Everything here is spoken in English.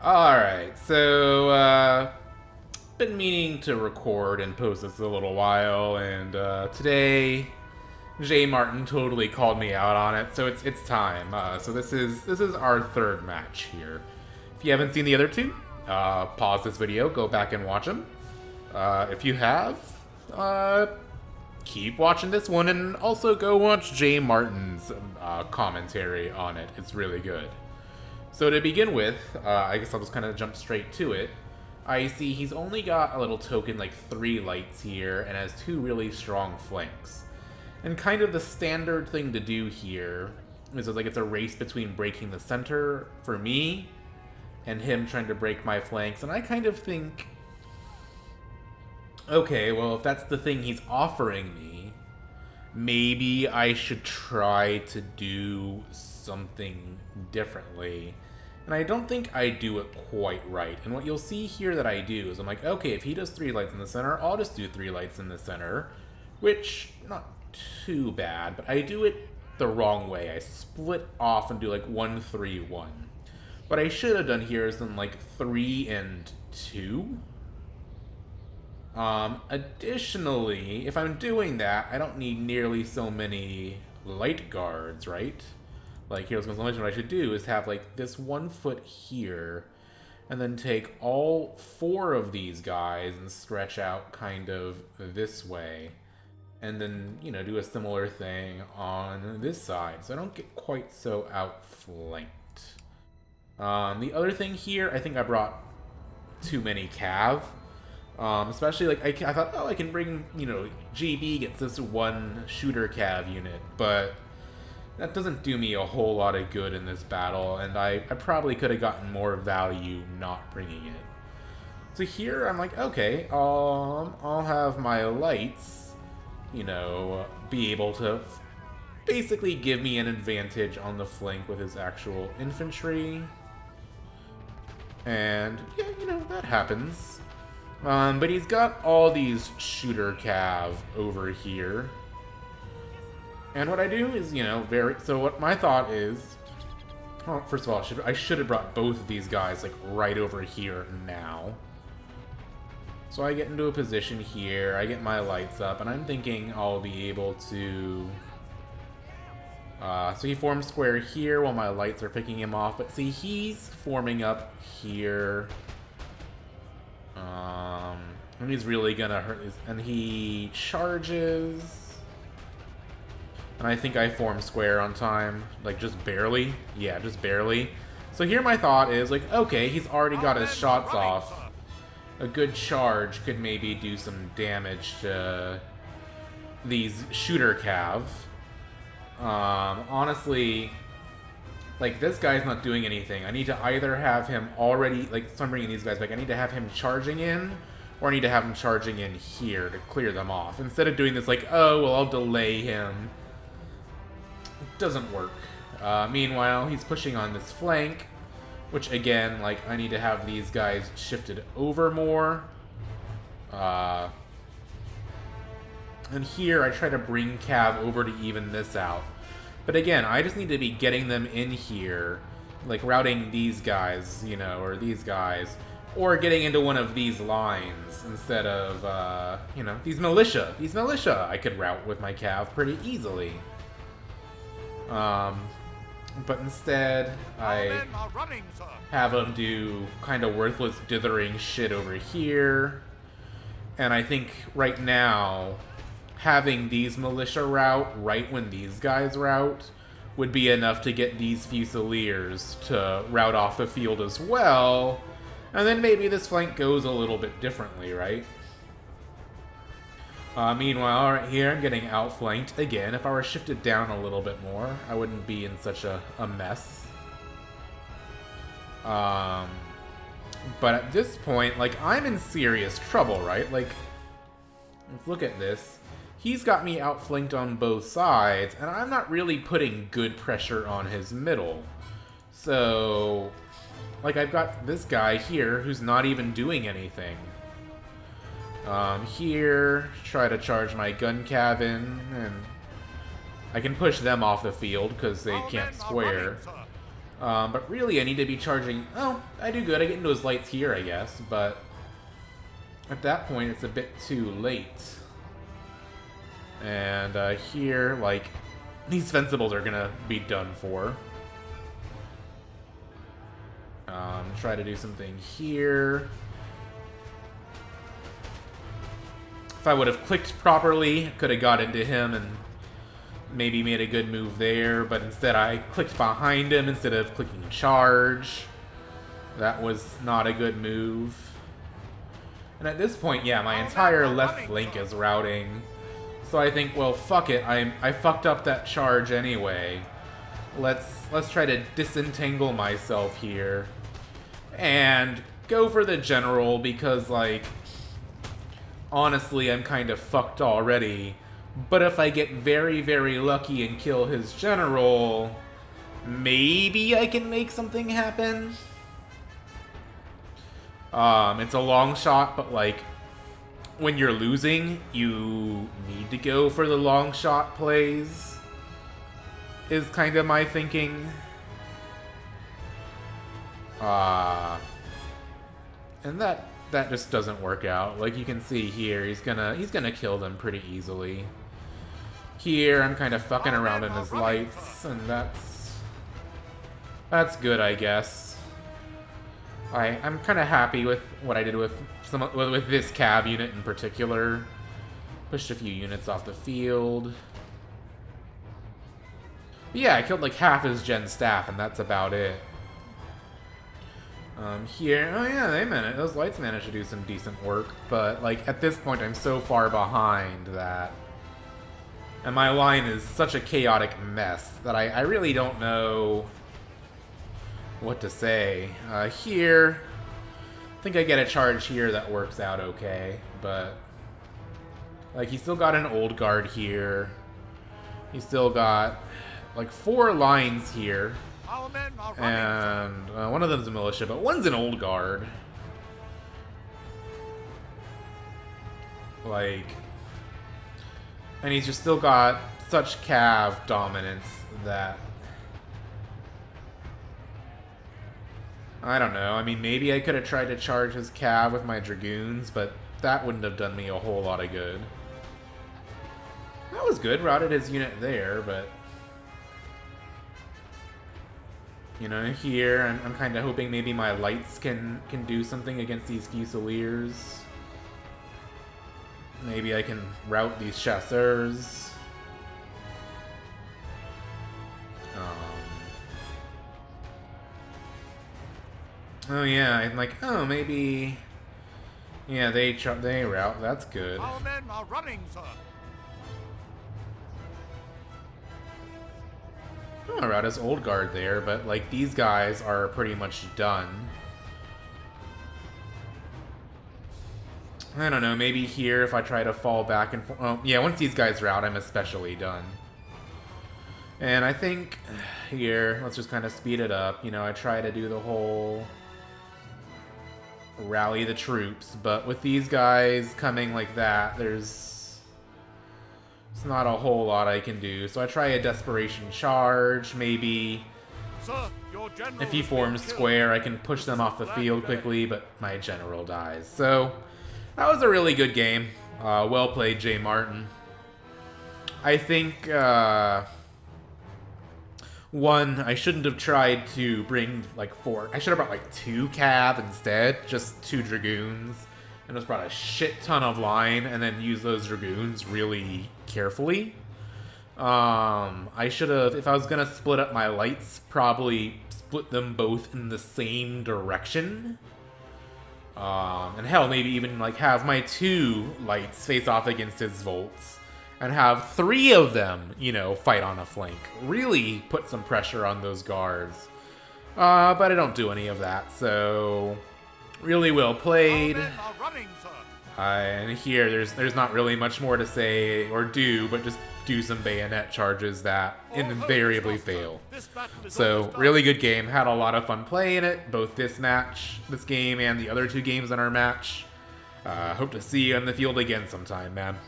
Alright, so, been meaning to record and post this a little while, and, today, jmartin totally called me out on it, so it's time. So this is our third match here. If you haven't seen the other two, pause this video, go back and watch them. If you have, keep watching this one, and also go watch jmartin's commentary on it. It's really good. So to begin with, I guess I'll just kind of jump straight to it. I see he's only got a little token like 3 lights here and has 2 really strong flanks. And kind of the standard thing to do here is like it's a race between breaking the center for me and him trying to break my flanks. And I kind of think, okay, well, if that's the thing he's offering me, maybe I should try to do something differently. And I don't think I do it quite right. And what you'll see here that I do is I'm like, okay, if he does 3 lights in the center, I'll just do 3 lights in the center. Which, not too bad, but I do it the wrong way. I split off and do like 1, 3, 1. What I should have done here is done like 3 and 2. Additionally, if I'm doing that, I don't need nearly so many light guards, right? Like, here's what I should do is have, like, this 1 foot here, and then take all 4 of these guys and stretch out kind of this way. And then, you know, do a similar thing on this side, so I don't get quite so outflanked. The other thing here, I think I brought too many cav. Especially, like, I thought, oh, I can bring, you know, GB gets this 1 shooter cav unit, but that doesn't do me a whole lot of good in this battle, and I probably could have gotten more value not bringing it. So here, I'm like, okay, I'll have my lights, you know, be able to basically give me an advantage on the flank with his actual infantry. And, yeah, you know, that happens. But he's got all these shooter cav over here. And what I do is, you know, so what my thought is, well, first of all, I should have brought both of these guys, like, right over here now. So I get into a position here, I get my lights up, and I'm thinking I'll be able to... so he forms square here while my lights are picking him off, but see, he's forming up here. And he's really gonna hurt his... And he charges... And I think I form square on time. Like, just barely. Yeah, just barely. So here my thought is, like, okay, he's already got his shots off. A good charge could maybe do some damage to these shooter cav. Honestly, like, this guy's not doing anything. I need to either have him already, like, so I'm bringing these guys back, I need to have him charging in, or I need to have him charging in here to clear them off. Instead of doing this, like, oh, well, I'll delay him. It doesn't work. Meanwhile, he's pushing on this flank, which, again, like, I need to have these guys shifted over more. And here, I try to bring Cav over to even this out. But again, I just need to be getting them in here, like routing these guys, you know, or these guys, or getting into one of these lines instead of, you know, these militia. These militia I could route with my Cav pretty easily. But instead, I have them do kind of worthless dithering shit over here. And I think right now, having these militia route right when these guys route would be enough to get these Fusiliers to route off the field as well. And then maybe this flank goes a little bit differently, right? Meanwhile, right here, I'm getting outflanked again. If I were shifted down a little bit more, I wouldn't be in such a mess. But at this point, like, I'm in serious trouble, right? Like, let's look at this. He's got me outflanked on both sides, and I'm not really putting good pressure on his middle. So, like, I've got this guy here who's not even doing anything. Here, try to charge my gun cabin, and I can push them off the field because they can't square. But really, I need to be charging... Oh, I do good. I get into his lights here, I guess. But at that point, it's a bit too late. And here, like, these Fencibles are gonna be done for. Try to do something here. If I would have clicked properly, could have got into him and maybe made a good move there, but instead I clicked behind him instead of clicking charge. That was not a good move. And at this point, yeah, my entire left flank is routing. So I think, well, fuck it. I fucked up that charge anyway. Let's try to disentangle myself here. And go for the general because, like, honestly, I'm kind of fucked already. But if I get very, very lucky and kill his general, maybe I can make something happen. It's a long shot, but, like, when you're losing, you need to go for the long shot plays, is kind of my thinking. And that just doesn't work out. Like you can see here, he's gonna kill them pretty easily. Here, I'm kind of fucking around in his lights, and that's good, I guess. I'm kind of happy with what I did with this cav unit in particular. Pushed a few units off the field. But yeah, I killed like half his gen staff, and that's about it. Here, oh yeah, those lights managed to do some decent work, but like at this point I'm so far behind that, and my line is such a chaotic mess that I really don't know what to say. Here, I think I get a charge here that works out okay, but like he's still got an old guard here. He's still got like 4 lines here. And one of them's a militia, but one's an old guard. Like, and he's just still got such cav dominance that I don't know. I mean, maybe I could have tried to charge his cav with my dragoons, but that wouldn't have done me a whole lot of good. That was good. Routed his unit there, but you know, here, I'm kind of hoping maybe my lights can do something against these Fusiliers. Maybe I can rout these Chasseurs. Oh yeah, I'm like, oh, maybe... Yeah, they rout, that's good. Our men are running, sir. I'm gonna route his old guard there, but like these guys are pretty much done. I don't know, maybe here if I try to fall back and forth. Oh, yeah, once these guys rout, I'm especially done. And I think here, let's just kind of speed it up. You know, I try to do the whole rally the troops, but with these guys coming like that, there's not a whole lot I can do. So I try a desperation charge, maybe. Sir, if he forms square, I can push them off the field quickly, but my general dies. So that was a really good game. Well played, jmartin. I think, one, I shouldn't have tried to bring, like, 4. I should have brought, like, 2 cav instead. Just 2 dragoons. And just brought a shit ton of line, and then use those dragoons really carefully. I should have, if I was gonna split up my lights, probably split them both in the same direction. And hell, maybe even, like, have my 2 lights face off against his Volts. And have 3 of them, you know, fight on a flank. Really put some pressure on those guards. But I don't do any of that, so really well played. And here, there's not really much more to say or do, but just do some bayonet charges that invariably fail. So, really good game. Had a lot of fun playing it, both this game, and the other 2 games in our match. Hope to see you on the field again sometime, man.